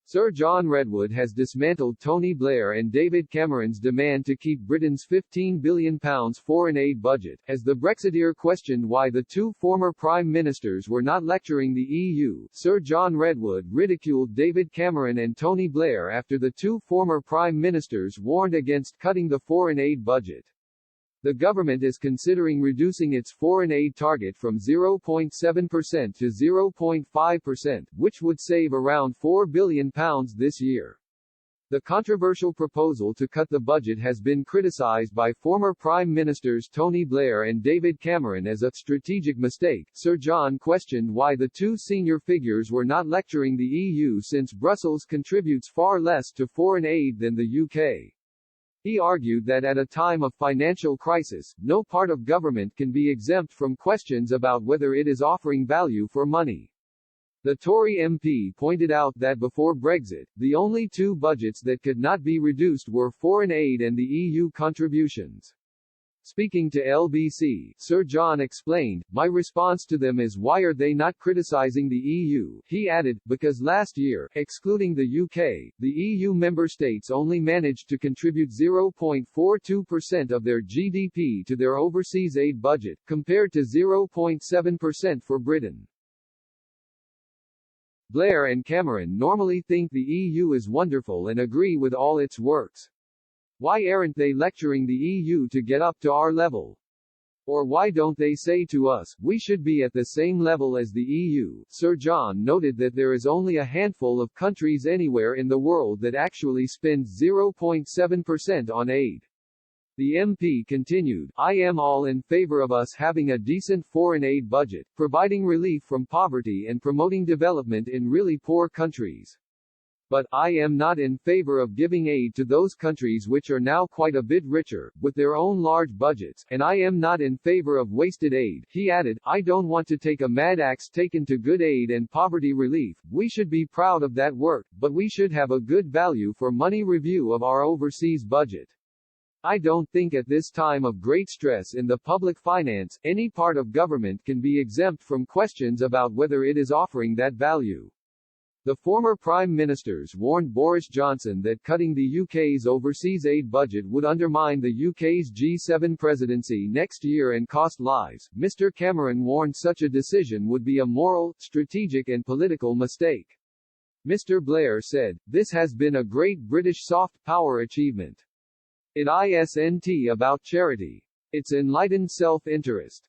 Sir John Redwood has dismantled Tony Blair and David Cameron's demand to keep Britain's £15 billion foreign aid budget, as the Brexiteer questioned why the two former Prime Ministers were not lecturing the EU. Sir John Redwood ridiculed David Cameron and Tony Blair after the two former Prime Ministers warned against cutting the foreign aid budget. The government is considering reducing its foreign aid target from 0.7% to 0.5%, which would save around £4 billion this year. The controversial proposal to cut the budget has been criticised by former Prime Ministers Tony Blair and David Cameron as a strategic mistake. Sir John questioned why the two senior figures were not lecturing the EU since Brussels contributes far less to foreign aid than the UK. He argued that at a time of financial crisis, no part of government can be exempt from questions about whether it is offering value for money. The Tory MP pointed out that before Brexit, the only two budgets that could not be reduced were foreign aid and the EU contributions. Speaking to LBC, Sir John explained, "My response to them is why are they not criticising the EU?" He added, "Because last year, excluding the UK, the EU member states only managed to contribute 0.42% of their GDP to their overseas aid budget, compared to 0.7% for Britain." Blair and Cameron normally think the EU is wonderful and agree with all its works. Why aren't they lecturing the EU to get up to our level? Or why don't they say to us, we should be at the same level as the EU? Sir John noted that there is only a handful of countries anywhere in the world that actually spend 0.7% on aid. The MP continued, "I am all in favor of us having a decent foreign aid budget, providing relief from poverty and promoting development in really poor countries. But, I am not in favor of giving aid to those countries which are now quite a bit richer, with their own large budgets, and I am not in favor of wasted aid." He added, "I don't want to take a mad axe taken to good aid and poverty relief. We should be proud of that work, but we should have a good value for money review of our overseas budget. I don't think at this time of great stress in the public finance, any part of government can be exempt from questions about whether it is offering that value." The former Prime Ministers warned Boris Johnson that cutting the UK's overseas aid budget would undermine the UK's G7 presidency next year and cost lives. Mr. Cameron warned such a decision would be a moral, strategic and political mistake. Mr. Blair said, "This has been a great British soft power achievement. It isn't about charity. It's enlightened self-interest."